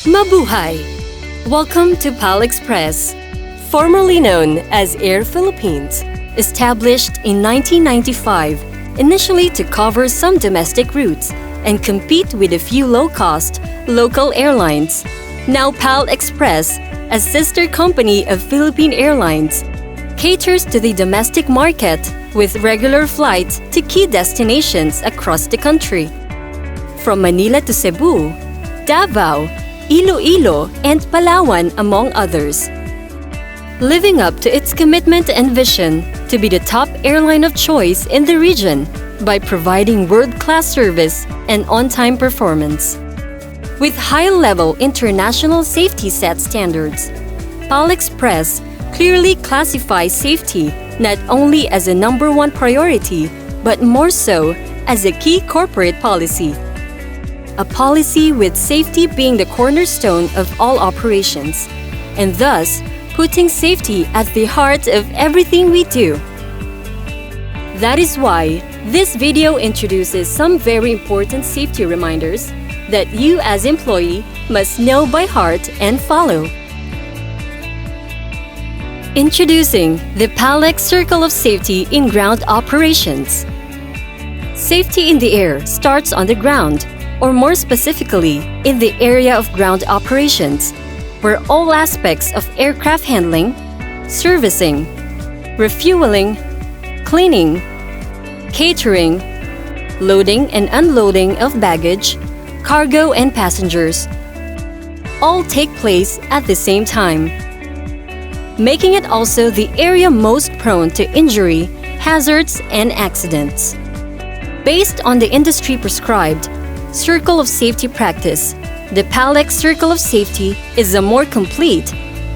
Mabuhay! Welcome to PAL Express, formerly known as Air Philippines, established in 1995, initially to cover some domestic routes and compete with a few low-cost local airlines. Now PAL Express, a sister company of Philippine Airlines, caters to the domestic market with regular flights to key destinations across the country. From Manila to Cebu, Davao, Iloilo, and Palawan, among others. Living up to its commitment and vision to be the top airline of choice in the region by providing world-class service and on-time performance. With high-level international safety set standards, PAL Express clearly classifies safety not only as a #1 priority, but more so as a key corporate policy. A policy with safety being the cornerstone of all operations, and thus putting safety at the heart of everything we do. That is why this video introduces some very important safety reminders that you as employee must know by heart and follow. Introducing the PALEX Circle of Safety in Ground Operations. Safety in the air starts on the ground, or more specifically, in the area of ground operations, where all aspects of aircraft handling, servicing, refueling, cleaning, catering, loading and unloading of baggage, cargo and passengers, all take place at the same time, making it also the area most prone to injury, hazards, and accidents. Based on the industry-prescribed Circle of Safety practice, the PALEX Circle of Safety is a more complete,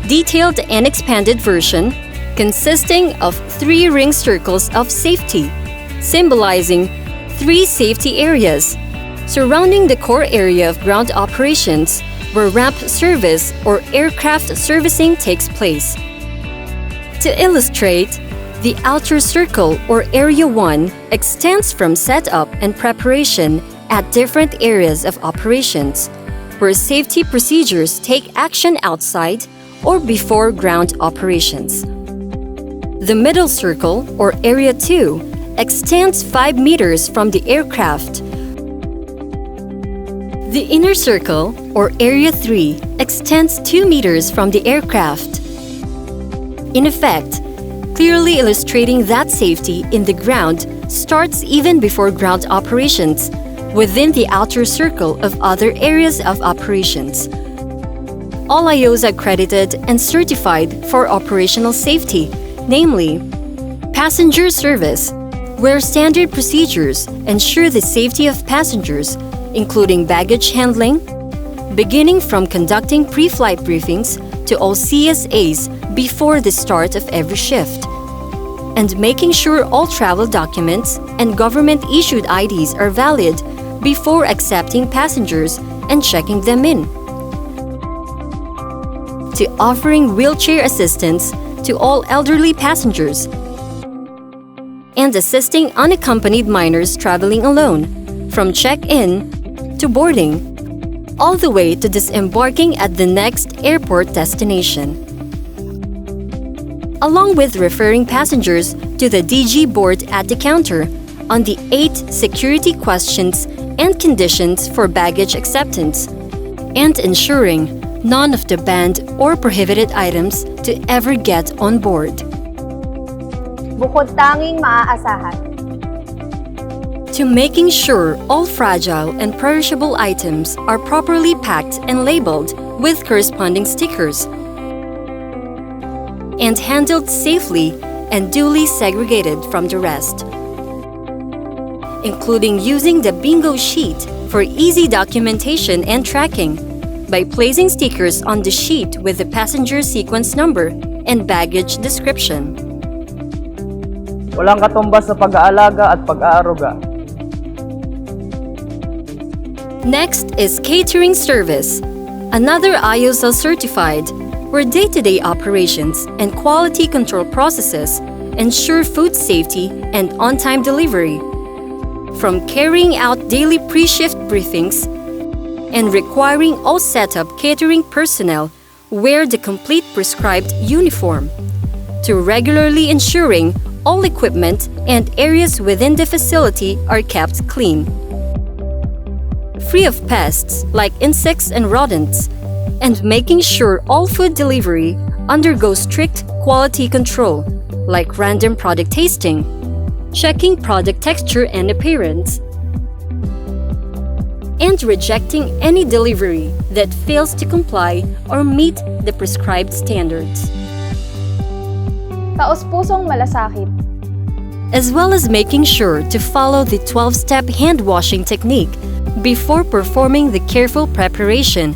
detailed, and expanded version consisting of 3 ring circles of safety, symbolizing 3 safety areas surrounding the core area of ground operations where ramp service or aircraft servicing takes place. To illustrate, the outer circle or Area 1 extends from setup and preparation at different areas of operations, where safety procedures take action outside or before ground operations. The middle circle, or Area 2, extends 5 meters from the aircraft. The inner circle, or Area 3, extends 2 meters from the aircraft. In effect, clearly illustrating that safety in the ground starts even before ground operations, within the outer circle of other areas of operations. All IOSA accredited and certified for operational safety, namely, passenger service, where standard procedures ensure the safety of passengers, including baggage handling, beginning from conducting pre-flight briefings to all CSAs before the start of every shift, and making sure all travel documents and government-issued IDs are valid before accepting passengers and checking them in, to offering wheelchair assistance to all elderly passengers, and assisting unaccompanied minors traveling alone, from check-in to boarding, all the way to disembarking at the next airport destination, along with referring passengers to the DG board at the counter on the 8 security questions and conditions for baggage acceptance, and ensuring none of the banned or prohibited items to ever get on board. Bukod tanging maaasahan. To making sure all fragile and perishable items are properly packed and labeled with corresponding stickers, and handled safely and duly segregated from the rest, including using the bingo sheet for easy documentation and tracking by placing stickers on the sheet with the passenger sequence number and baggage description. Walang katumbas sa pag-aalaga at pag-aaruga. Next is catering service, another IOSA certified, where day-to-day operations and quality control processes ensure food safety and on-time delivery. From carrying out daily pre-shift briefings and requiring all setup catering personnel wear the complete prescribed uniform, to regularly ensuring all equipment and areas within the facility are kept clean, free of pests like insects and rodents, and making sure all food delivery undergoes strict quality control, like random product tasting, checking product texture and appearance, and rejecting any delivery that fails to comply or meet the prescribed standards. Taos-pusong malasakit. As well as making sure to follow the 12-step hand washing technique before performing the careful preparation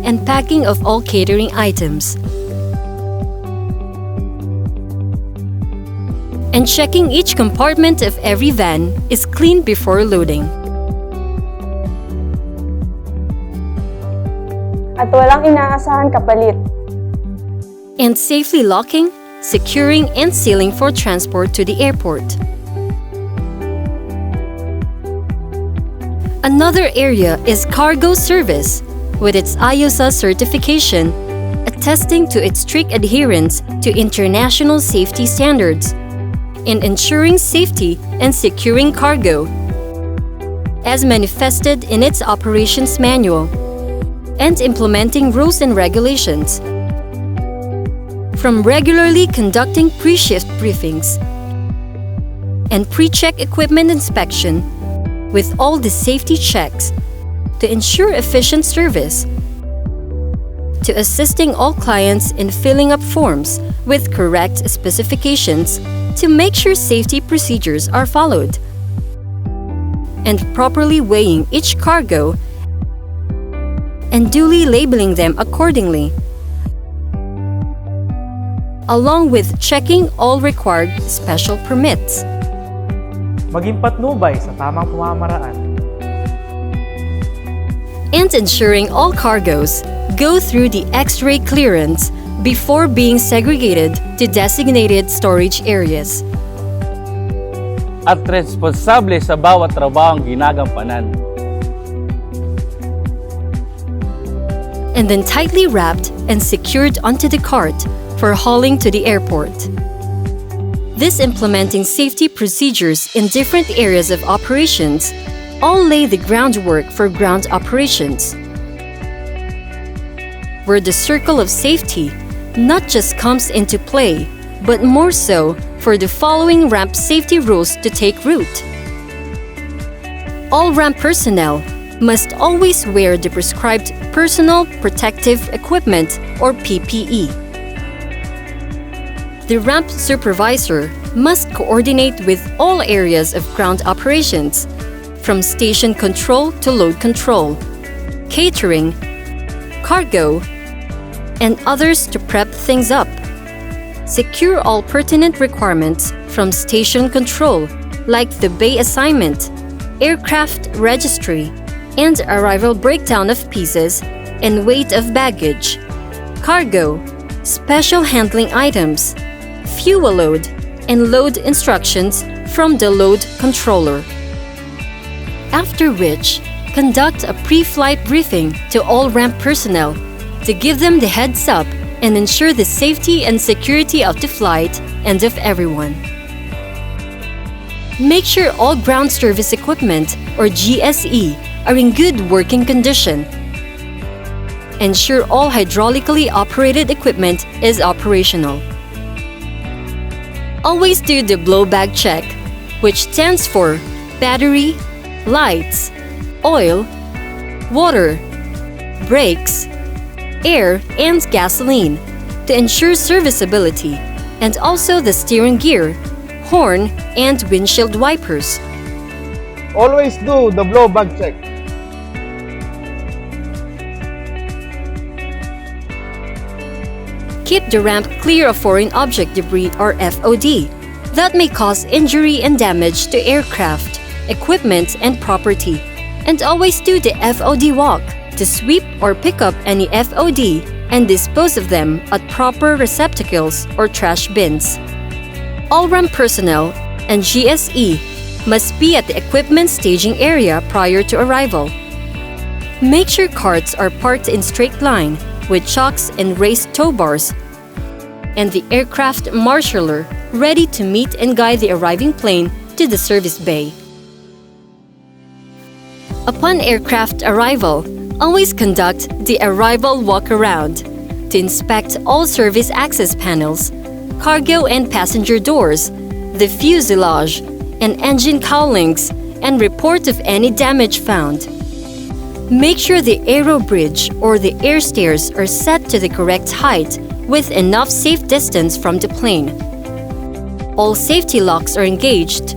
and packing of all catering items, and checking each compartment of every van is clean before loading. At walang inaasahan kapalit. And safely locking, securing, and sealing for transport to the airport. Another area is cargo service, with its IOSA certification, attesting to its strict adherence to international safety standards in ensuring safety and securing cargo, as manifested in its operations manual, and implementing rules and regulations. From regularly conducting pre-shift briefings and pre-check equipment inspection with all the safety checks to ensure efficient service, to assisting all clients in filling up forms with correct specifications to make sure safety procedures are followed, and properly weighing each cargo and duly labeling them accordingly, along with checking all required special permits. Maging patnubay sa tamang pamamaraan. And ensuring all cargoes go through the X-ray clearance before being segregated to designated storage areas. At responsable sa bawat trabahong ginagampanan. And then tightly wrapped and secured onto the cart for hauling to the airport. This implementing safety procedures in different areas of operations all lay the groundwork for ground operations, where the circle of safety not just comes into play, but more so for the following ramp safety rules to take root. All ramp personnel must always wear the prescribed personal protective equipment or PPE. The ramp supervisor must coordinate with all areas of ground operations, from station control to load control, catering, cargo, and others to prep things up. Secure all pertinent requirements from station control, like the bay assignment, aircraft registry, and arrival breakdown of pieces and weight of baggage, cargo, special handling items, fuel load, and load instructions from the load controller. After which, conduct a pre-flight briefing to all ramp personnel to give them the heads up and ensure the safety and security of the flight and of everyone. Make sure all ground service equipment, or GSE, are in good working condition. Ensure all hydraulically operated equipment is operational. Always do the blowback check, which stands for battery, lights, oil, water, brakes, air, and gasoline to ensure serviceability, and also the steering gear, horn, and windshield wipers. Always do the blowback check. Keep the ramp clear of foreign object debris or FOD that may cause injury and damage to aircraft, equipment, and property. And always do the FOD walk to sweep or pick up any FOD and dispose of them at proper receptacles or trash bins. All ramp personnel and GSE must be at the equipment staging area prior to arrival. Make sure carts are parked in straight line with chocks and raised tow bars, and the aircraft marshaller ready to meet and guide the arriving plane to the service bay. Upon aircraft arrival, always conduct the arrival walk-around to inspect all service access panels, cargo and passenger doors, the fuselage, and engine cowlings, and report of any damage found. Make sure the aero bridge or the air stairs are set to the correct height with enough safe distance from the plane. All safety locks are engaged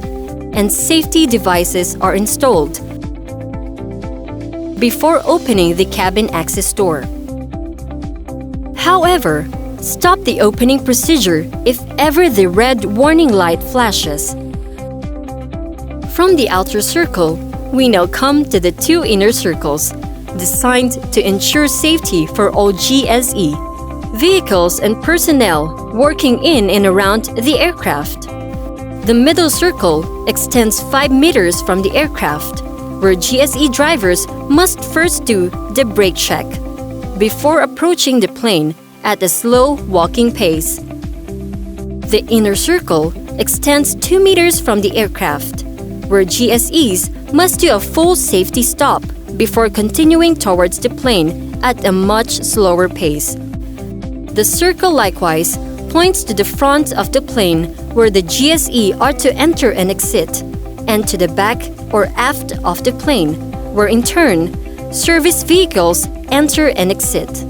and safety devices are installed before opening the cabin access door. However, stop the opening procedure if ever the red warning light flashes. From the outer circle, we now come to the two inner circles, designed to ensure safety for all GSE, vehicles and personnel working in and around the aircraft. The middle circle extends 5 meters from the aircraft, where GSE drivers must first do the brake check before approaching the plane at a slow walking pace. The inner circle extends 2 meters from the aircraft, where GSEs must do a full safety stop before continuing towards the plane at a much slower pace. The circle likewise points to the front of the plane where the GSE are to enter and exit, and to the back or aft of the plane, where in turn, service vehicles enter and exit.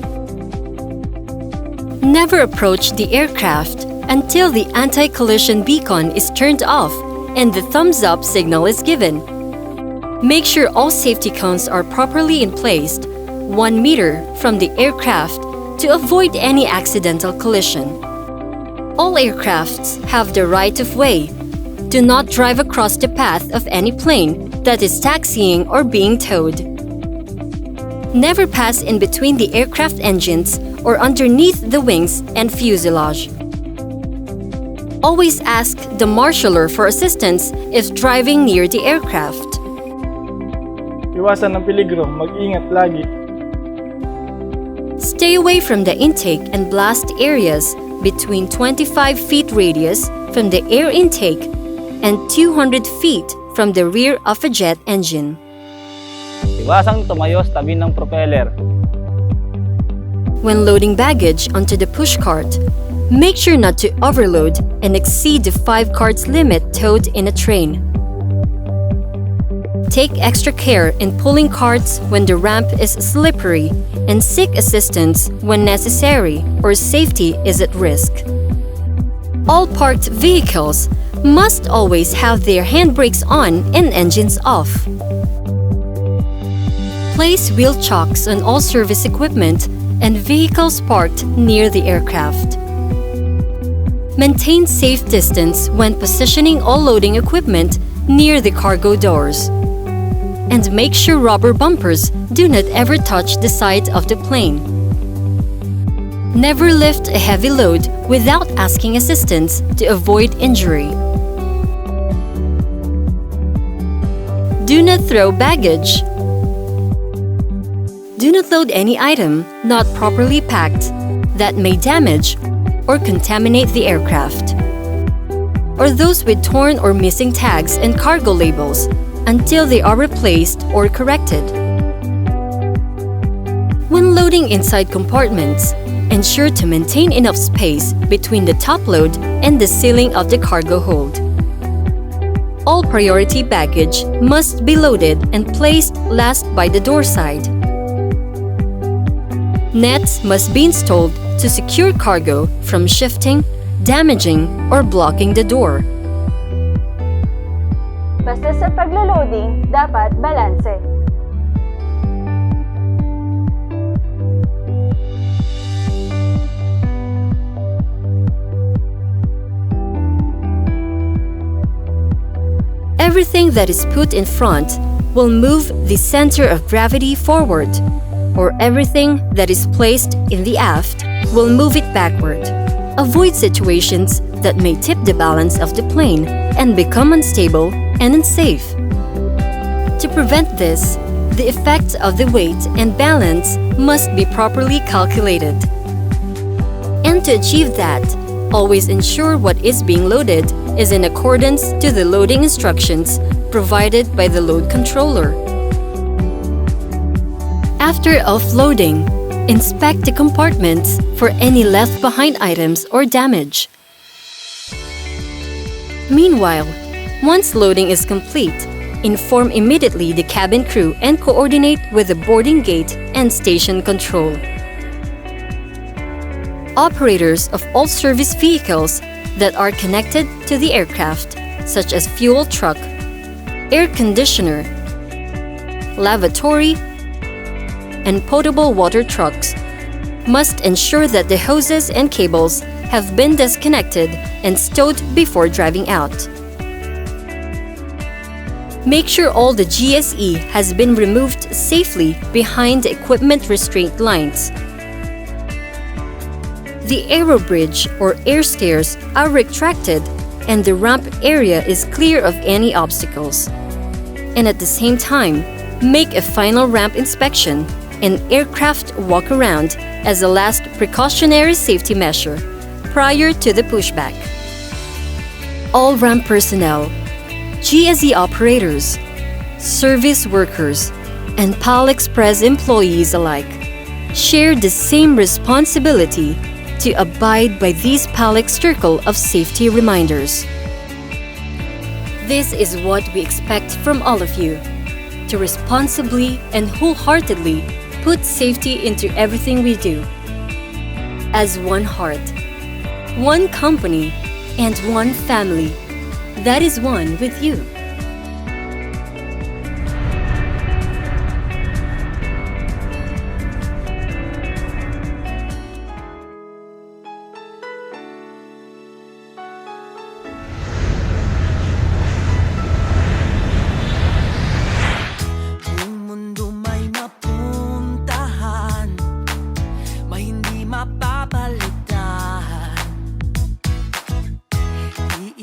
Never approach the aircraft until the anti-collision beacon is turned off and the thumbs-up signal is given. Make sure all safety cones are properly in place 1 meter from the aircraft to avoid any accidental collision. All aircrafts have the right of way. Do not drive across the path of any plane that is taxiing or being towed. Never pass in between the aircraft engines or underneath the wings and fuselage. Always ask the marshaller for assistance if driving near the aircraft. Iwasan ng peligro, mag-ingat lagi. Stay away from the intake and blast areas between 25 feet radius from the air intake and 200 feet from the rear of a jet engine. Iwasang tumayo sa tabi ng propeller. When loading baggage onto the pushcart, make sure not to overload and exceed the 5 carts limit towed in a train. Take extra care in pulling carts when the ramp is slippery and seek assistance when necessary or safety is at risk. All parked vehicles must always have their handbrakes on and engines off. Place wheel chocks on all service equipment and vehicles parked near the aircraft. Maintain safe distance when positioning all loading equipment near the cargo doors. And make sure rubber bumpers do not ever touch the side of the plane. Never lift a heavy load without asking assistance to avoid injury. Do not throw baggage. Do not load any item not properly packed that may damage or contaminate the aircraft, or those with torn or missing tags and cargo labels until they are replaced or corrected. When loading inside compartments, ensure to maintain enough space between the top load and the ceiling of the cargo hold. All priority baggage must be loaded and placed last by the door side. Nets must be installed to secure cargo from shifting, damaging, or blocking the door. Basta sa paglo-loading, dapat balanse. Everything that is put in front will move the center of gravity forward, or everything that is placed in the aft will move it backward. Avoid situations that may tip the balance of the plane and become unstable and unsafe. To prevent this, the effect of the weight and balance must be properly calculated. And to achieve that, always ensure what is being loaded is in accordance to the loading instructions provided by the load controller. After offloading, inspect the compartments for any left-behind items or damage. Meanwhile, once loading is complete, inform immediately the cabin crew and coordinate with the boarding gate and station control. Operators of all service vehicles that are connected to the aircraft, such as fuel truck, air conditioner, lavatory, and potable water trucks, must ensure that the hoses and cables have been disconnected and stowed before driving out. Make sure all the GSE has been removed safely behind the equipment restraint lines. The aero bridge or air stairs are retracted and the ramp area is clear of any obstacles. And at the same time, make a final ramp inspection and aircraft walk around as a last precautionary safety measure prior to the pushback. All ramp personnel, GSE operators, service workers, and PAL Express employees alike share the same responsibility to abide by these PALEX circle of safety reminders. This is what we expect from all of you, to responsibly and wholeheartedly put safety into everything we do. As one heart, one company, and one family that is one with you.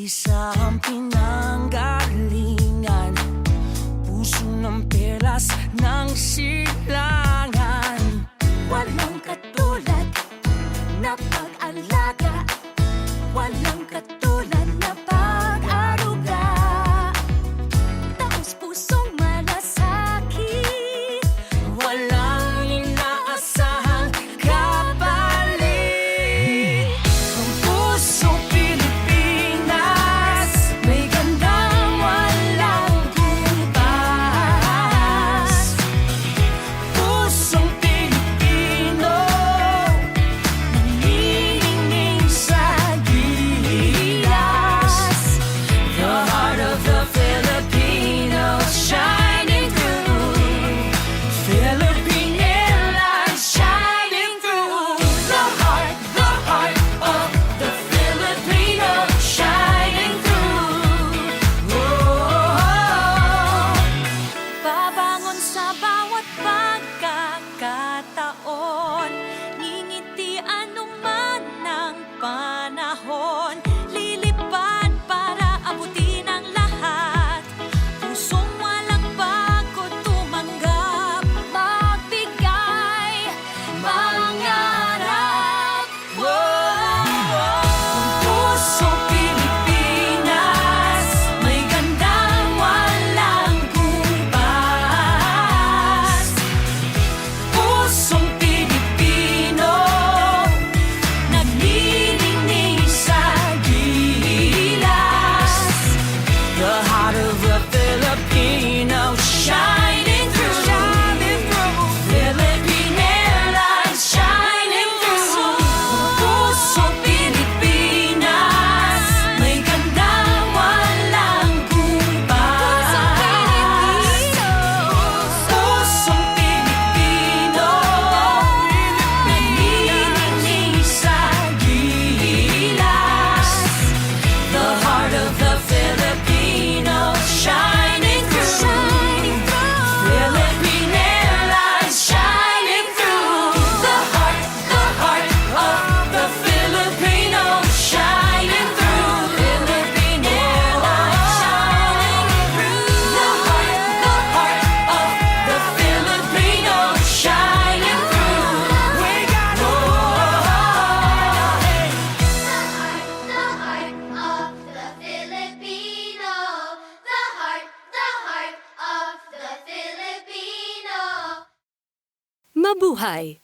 Isang pinanggalingan, puso ng perlas ng silangan. Walang katulad na pag-alaga, walang katulad na pag-aruga. Taos pusong malasakit, walang inaasahang kapalit. Ang pusong Mabuhay!